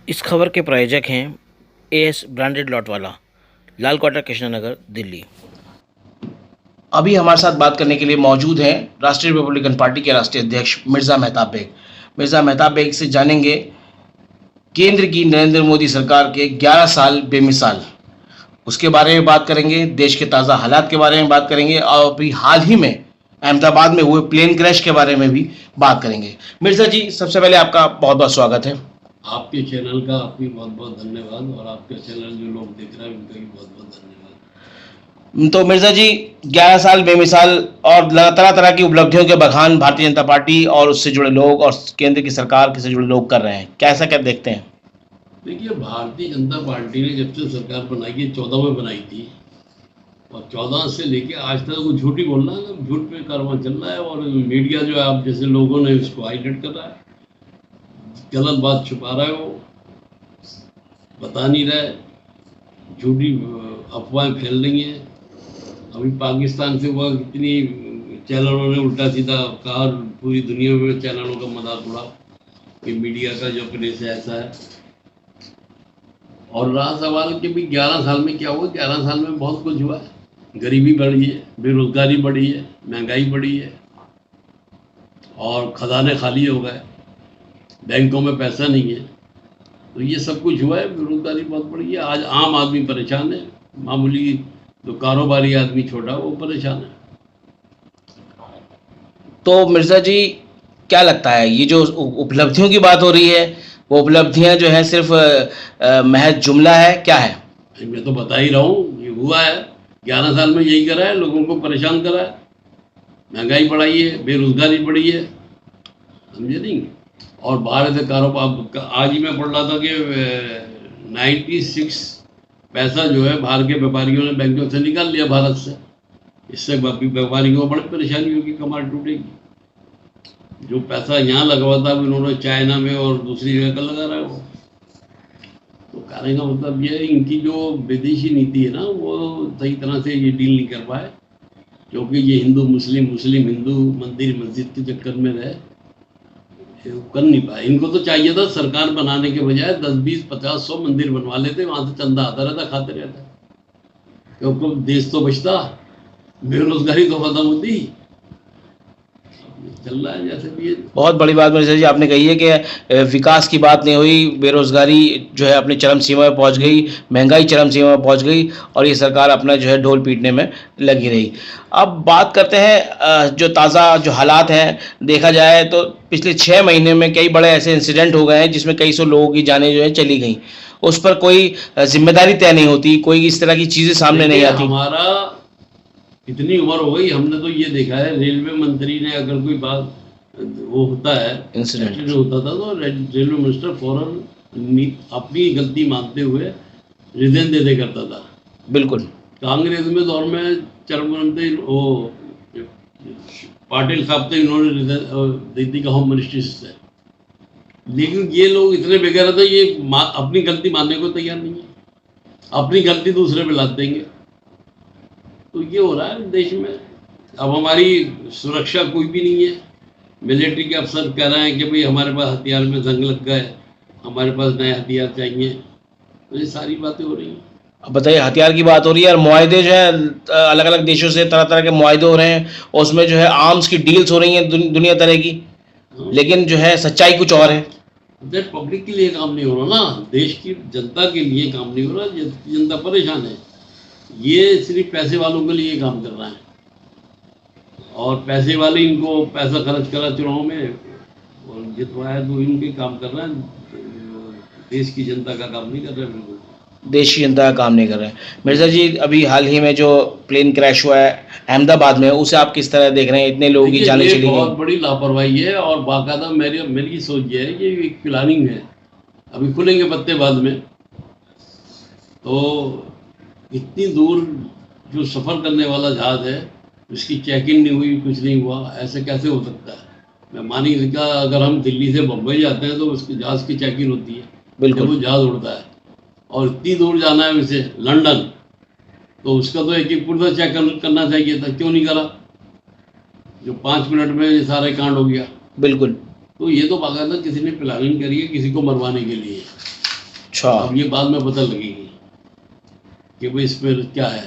इस खबर के प्रायोजक हैं एएस ब्रांडेड लॉट वाला, लाल क्वार्टर, कृष्णनगर, दिल्ली। अभी हमारे साथ बात करने के लिए मौजूद हैं राष्ट्रीय रिपब्लिकन पार्टी के राष्ट्रीय अध्यक्ष मिर्ज़ा मेहताब बेग। मिर्ज़ा मेहताब बेग से जानेंगे केंद्र की नरेंद्र मोदी सरकार के 11 साल बेमिसाल, उसके बारे में बात करेंगे, देश के ताज़ा हालात के बारे में बात करेंगे और अभी हाल ही में अहमदाबाद में हुए प्लेन क्रैश के बारे में भी बात करेंगे। मिर्ज़ा जी, सबसे पहले आपका बहुत बहुत स्वागत है। आपके चैनल का आपकी बहुत बहुत धन्यवाद और आपके चैनल जो लोग देख रहे हैं उनका भी बहुत बहुत धन्यवाद। तो मिर्ज़ा जी, 11 साल बेमिसाल और तरह तरह की उपलब्धियों के बखान भारतीय जनता पार्टी और उससे जुड़े लोग और केंद्र की सरकार से जुड़े लोग कर रहे हैं, कैसा क्या देखते हैं? देखिए, भारतीय जनता पार्टी ने जब से सरकार बनाई है 14 में बनाई थी और 14 से लेके आज तक वो झूठ ही बोलना है, झूठ पे कारवां चल रहा है और मीडिया जो है आप जैसे लोगों ने उसको हाईलाइट कर रहा है, गलत बात छुपा रहा है, वो बता नहीं रहा है, झूठी अफवाहें फैल रही हैं। अभी पाकिस्तान से हुआ, कितनी चैनलों ने उल्टा सीधा कहा, पूरी दुनिया में चैनलों का मजाक उड़ा कि मीडिया का जो प्रेस है ऐसा है। और रहा सवाल कि भाई 11 साल में क्या हुआ, 11 साल में बहुत कुछ हुआ है। गरीबी बढ़ी है, बेरोजगारी बढ़ी है, महंगाई बढ़ी है और खजाने खाली हो गए, बैंकों में पैसा नहीं है, तो ये सब कुछ हुआ है। बेरोजगारी बहुत बढ़ी है, आज आम आदमी परेशान है, मामूली जो कारोबारी आदमी छोटा वो परेशान है। तो मिर्ज़ा जी, क्या लगता है ये जो उपलब्धियों की बात हो रही है, वो उपलब्धियां जो है सिर्फ महज जुमला है, क्या है? मैं तो बता ही रहा हूँ, ये हुआ है 11 साल में, यही करा है, लोगों को परेशान करा है, महंगाई बढ़ाई है, बेरोजगारी बढ़ी है, समझे नहीं। और बाहर से कारोबार, आज ही मैं पढ़ रहा था कि 96 पैसा जो है बाहर के व्यापारियों ने बैंकों से निकाल लिया भारत से। इससे व्यापारियों को बड़ी परेशानी होगी, कमाल टूटेगी। जो पैसा यहाँ लगवा था इन्होंने चाइना में और दूसरी जगह का लगा रहा है वो। तो कहने का मतलब ये है, इनकी जो विदेशी नीति है ना, वो सही तरह से ये डील नहीं कर पाए, क्योंकि ये हिंदू मुस्लिम, मुस्लिम हिंदू, मंदिर मस्जिद के चक्कर में रहे, कर नहीं पाए। इनको तो चाहिए था सरकार बनाने के बजाय 10, 20, 50, 100 मंदिर बनवा लेते, वहां से चंदा आता रहता, खाते रहते, क्योंकि देश तो बचता, बेरोजगारी तो खत्म होती। चल रहा है जैसे भी। बहुत बड़ी बात मिर्ज़ा जी आपने कही है कि विकास की बात नहीं हुई, बेरोजगारी जो है अपनी चरम सीमा पर पहुंच गई, महंगाई चरम सीमा पर पहुंच गई और ये सरकार अपना जो है ढोल पीटने में लगी रही। अब बात करते हैं जो ताज़ा जो हालात हैं, देखा जाए तो पिछले 6 महीने में कई बड़े ऐसे इंसिडेंट हो गए हैं जिसमें कई सौ लोगों की जानें जो है चली गई, उस पर कोई जिम्मेदारी तय नहीं होती, कोई इस तरह की चीज़ें सामने नहीं आती। हमारा इतनी उम्र हो गई, हमने तो ये देखा है, रेलवे मंत्री ने अगर कोई बात वो होता है, इंसिडेंट होता था, तो रेलवे मिनिस्टर फौरन अपनी गलती मानते हुए रिजाइन दे करता था। बिल्कुल। कांग्रेस में दौर में चरमनंती वो पाटिल साहब थे, इन्होंने रिजाइन दी थी होम मिनिस्ट्री से। लेकिन ये लोग इतने बेकार थे, ये अपनी गलती मानने को तैयार नहीं है, अपनी गलती दूसरे पे लाद देंगे। तो ये हो रहा है देश में। अब हमारी सुरक्षा कोई भी नहीं है, मिलिट्री के अफसर कह रहे हैं कि भाई हमारे पास हथियार में जंग लग गए, हमारे पास नए हथियार चाहिए, तो ये सारी बातें हो रही हैं। अब बताइए, हथियार की बात हो रही है और मुआहदे जो है अलग अलग देशों से तरह तरह के मुआहदे हो रहे हैं, और उसमें जो है आर्म्स की डील्स हो रही हैं दुनिया तरह की, लेकिन जो है सच्चाई कुछ और है। पब्लिक के लिए काम नहीं हो रहा ना, देश की जनता के लिए काम नहीं हो रहा, जनता परेशान है। ये सिर्फ पैसे वालों के लिए काम कर रहा है और पैसे वाले इनको पैसा खर्च करा चुनाव में और जितवाया, तो इनके काम कर रहे हैं, देश की जनता का काम नहीं कर रहे हैं, बिल्कुल देश की जनता का काम नहीं कर रहे हैं। मिर्ज़ा जी, अभी हाल ही में जो प्लेन क्रैश हुआ है अहमदाबाद में, उसे आप किस तरह देख रहे हैं? इतने लोगों की जानें चली गई, बहुत बड़ी लापरवाही है और बाकायदा मेरी सोच ये है कि एक प्लानिंग है। अभी खुलेंगे पत्ते बाद में, तो इतनी दूर जो सफ़र करने वाला जहाज है उसकी चेकिंग नहीं हुई, कुछ नहीं हुआ, ऐसे कैसे हो सकता है? मैं मानी इसका, अगर हम दिल्ली से बम्बई जाते हैं तो उसके जहाज़ की चेकिंग होती है, बिल्कुल, वो जहाज़ उड़ता है, और इतनी दूर जाना है वैसे लंदन, तो उसका तो एक पूरा चेक करना चाहिए था, क्यों नहीं करा? जो 5 मिनट में ये सारे कांड हो गया। बिल्कुल। तो ये तो बाकायदा किसी ने प्लानिंग करी है, किसी को मरवाने के लिए। अच्छा, अब ये बाद में पता लगेगी कि भाई इसमें क्या है।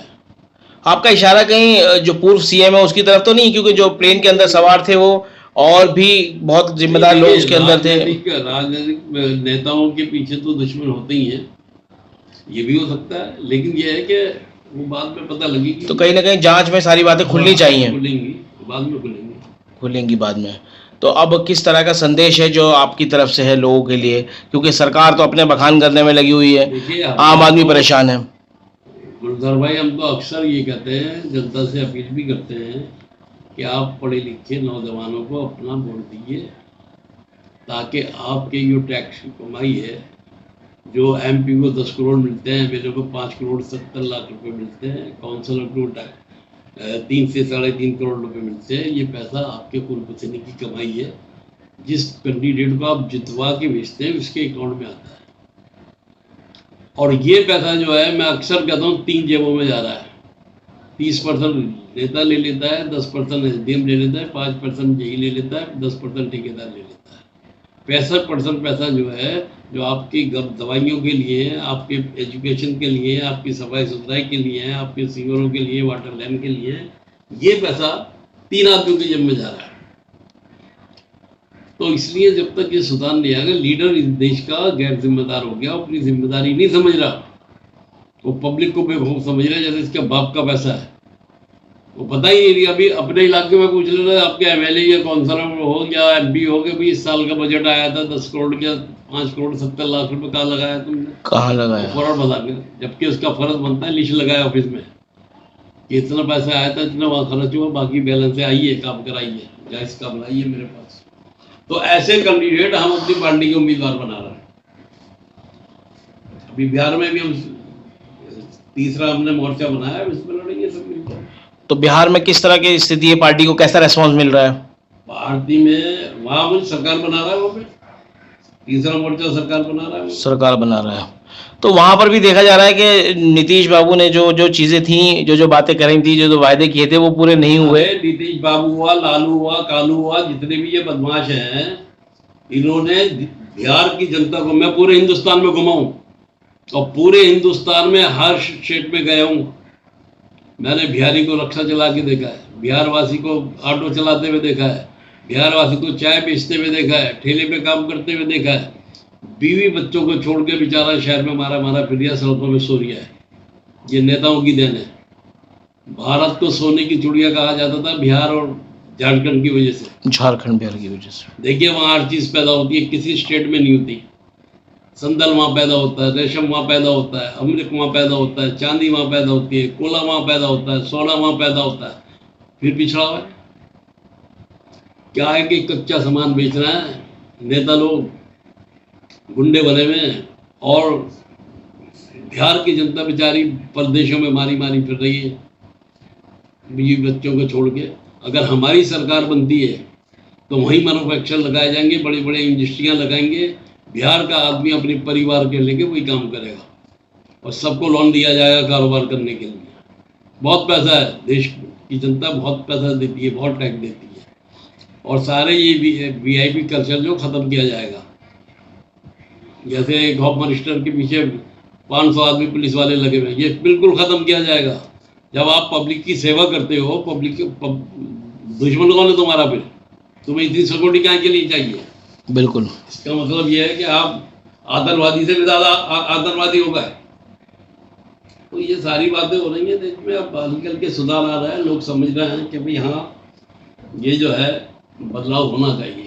आपका इशारा कहीं जो पूर्व सीएम है उसकी तरफ तो नहीं, क्योंकि जो प्लेन के अंदर सवार थे वो और भी बहुत जिम्मेदार लोग उसके अंदर थे। राजनीतिक नेताओं के पीछे तो दुश्मन होते ही हैं, ये भी हो सकता है, लेकिन ये है कि वो बाद में पता लगेगी। तो कहीं ना कहीं जांच में सारी बातें खुलनी चाहिए। खुलेंगी, बाद में खुलेंगी। खुलेंगी बाद में। तो अब किस तरह का संदेश है जो आपकी तरफ से है लोगों के लिए, क्योंकि सरकार तो अपने बखान करने में लगी हुई है, देखिए, आम आदमी परेशान है। गुलजार भाई, हम तो अक्सर ये कहते हैं, जनता से अपील भी करते हैं कि आप पढ़े लिखे नौजवानों को अपना वोट दीजिए, ताकि आपके जो टैक्स की कमाई है, जो एमपी को 10 करोड़ मिलते हैं, मेरे को 5 करोड़ 70 लाख रुपए मिलते हैं, काउंसिलर को 3 से 3.5 करोड़ रुपए मिलते हैं, ये पैसा आपके खून पसीने की कमाई है। जिस कैंडिडेट को आप जितवा के भेजते हैं उसके अकाउंट में आता है, और ये पैसा जो है, मैं अक्सर कहता हूँ, 3 जेबों में जा रहा है। 30% नेता ले लेता है, 10% एसडीएम ले लेता है, 5% जेई ले लेता है, 10% ठेकेदार ले लेता है। 65% पैसा जो है, जो आपकी दवाइयों के लिए है, आपके एजुकेशन के लिए है, आपकी सफाई सुथराई के लिए है, आपके सीवरों के लिए, वाटर लाइन के लिए है, ये पैसा 3 आदमियों के जेब में जा रहा है। तो इसलिए जब तक ये सुधार नहीं आएगा, लीडर इस देश का गैर जिम्मेदार हो गया, अपनी जिम्मेदारी नहीं समझ रहा, वो पब्लिक को बेवकूफ समझ रहा है, जैसे इसके बाप का पैसा है। वो पता ही नहीं। अभी अपने इलाके में पूछ ले रहे, आपके एमएलए या काउंसलर हो या एमपी हो कि भाई इस साल का बजट आया था 10 करोड़ का, 5 करोड़ 70 लाख रुपए कहाँ लगाया तुमने, कहाँ लगाया, फौरन बता दें, जबकि उसका फर्ज बनता है लिस्ट लगाए ऑफिस में कि इतना पैसा आया था, इतना वहाँ खर्च हुआ, बाकी बैलेंस है, आइए काम कराइए, गैस का बनाइए मेरे पास। तो ऐसे कैंडिडेट हम अपनी पार्टी के उम्मीदवार बना रहे हैं। अभी बिहार में भी हम तीसरा हमने मोर्चा बनाया है, इसमें लड़ेंगे सब मिलकर। तो बिहार में किस तरह की स्थिति है, पार्टी को कैसा रेस्पॉन्स मिल रहा है? पार्टी में वहाँ मुझे सरकार बना रहा है, वहाँ पे तीसरा मोर्चा सरकार बना रहा है, सरकार बना रहा है। तो वहां पर भी देखा जा रहा है कि नीतीश बाबू ने जो जो चीजें थी, जो जो बातें करी थी, जो जो वायदे किए थे, वो पूरे नहीं हुए। नीतीश बाबू हुआ, लालू हुआ, कालू हुआ, जितने भी ये बदमाश हैं, इन्होंने बिहार की जनता को, मैं पूरे हिंदुस्तान में घुमा हूँ और पूरे हिंदुस्तान में हर स्टेट में गया हूँ, मैंने बिहारी को रक्षा चला के देखा है, बिहार वासी को ऑटो चलाते हुए देखा है, बिहार वासी को चाय बेचते हुए देखा है, ठेले पे काम करते हुए देखा है, बीवी बच्चों को छोड़ के बेचारा शहर में मारा मारा फिर रहा, सड़कों में सो रहा है। ये नेताओं की देन है। भारत को सोने की चिड़िया कहा जाता था बिहार और झारखंड की वजह से, झारखंड बिहार की वजह से। देखिए वहाँ हर चीज पैदा होती है, किसी स्टेट में नहीं होती। संदल वहाँ पैदा होता है, रेशम वहाँ पैदा होता है, अमृत वहाँ पैदा होता है, चांदी वहाँ पैदा होती है, कोला वहाँ पैदा होता है, सोना वहाँ पैदा होता है, फिर पिछड़ा हुआ है। क्या है कि कच्चा सामान बेच रहे हैं नेता लोग, गुंडे बने हुए हैं, और बिहार की जनता बेचारी परदेशों में मारी मारी फिर रही है बीवी बच्चों को छोड़ के। अगर हमारी सरकार बनती है तो वहीं मैन्युफैक्चर लगाए जाएंगे, बड़ी बड़ी इंडस्ट्रियां लगाएंगे, बिहार का आदमी अपने परिवार के लेके वही काम करेगा और सबको लोन दिया जाएगा कारोबार करने के लिए। बहुत पैसा है, देश की जनता बहुत पैसा देती है, बहुत टैक्स देती है, और सारे ये वीआईपी कल्चर जो खत्म किया जाएगा। जैसे होम मिनिस्टर के पीछे 500 आदमी पुलिस वाले लगे हुए, ये बिल्कुल खत्म किया जाएगा। जब आप पब्लिक की सेवा करते हो, पब्लिक के दुश्मन कौन है तुम्हारा, फिर तुम्हें इतनी सिक्योरिटी क्या के लिए चाहिए? बिल्कुल। इसका मतलब यह है कि आप आतंकवादी से भी ज्यादा आतंकवादी हो गए। तो ये सारी बातें हो रही हैं देश में। अब निकल के सुधार आ रहा है, लोग समझ रहे हैं कि भाई हाँ, ये जो है बदलाव होना चाहिए।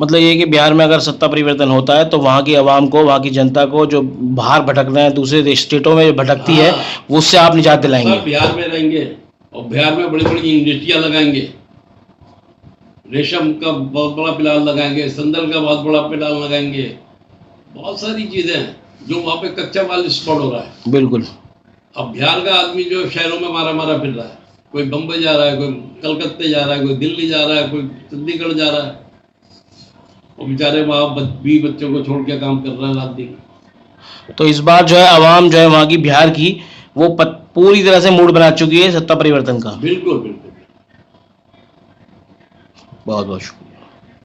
मतलब ये कि बिहार में अगर सत्ता परिवर्तन होता है तो वहाँ की आवाम को, वहाँ की जनता को, जो बाहर भटक रहे हैं, दूसरे स्टेटों में भटकती है, उससे आप निजात दिलाएंगे। बिहार में रहेंगे और बिहार में बड़ी बड़ी इंडस्ट्रियां लगाएंगे, रेशम का बहुत बड़ा प्लांट लगाएंगे, संदल का बहुत बड़ा प्लांट लगाएंगे, बहुत सारी चीजें हैं जो वहाँ पे कच्चा माल एक्सपोर्ट हो रहा है। बिल्कुल। अब बिहार का आदमी जो शहरों में मारा मारा फिर रहा है, कोई बम्बई जा रहा है, कोई कलकत्ते जा रहा है, कोई दिल्ली जा रहा है, कोई चंडीगढ़ जा रहा है, और बेचारे वहाँ बीवी बच्चों को छोड़ के काम कर रहा है रात दिन। तो इस बार जो है आवाम जो है वहाँ की, बिहार की, वो पूरी तरह से मूड बना चुकी है सत्ता परिवर्तन का। बिल्कुल बिल्कुल। बहुत बहुत शुक्रिया।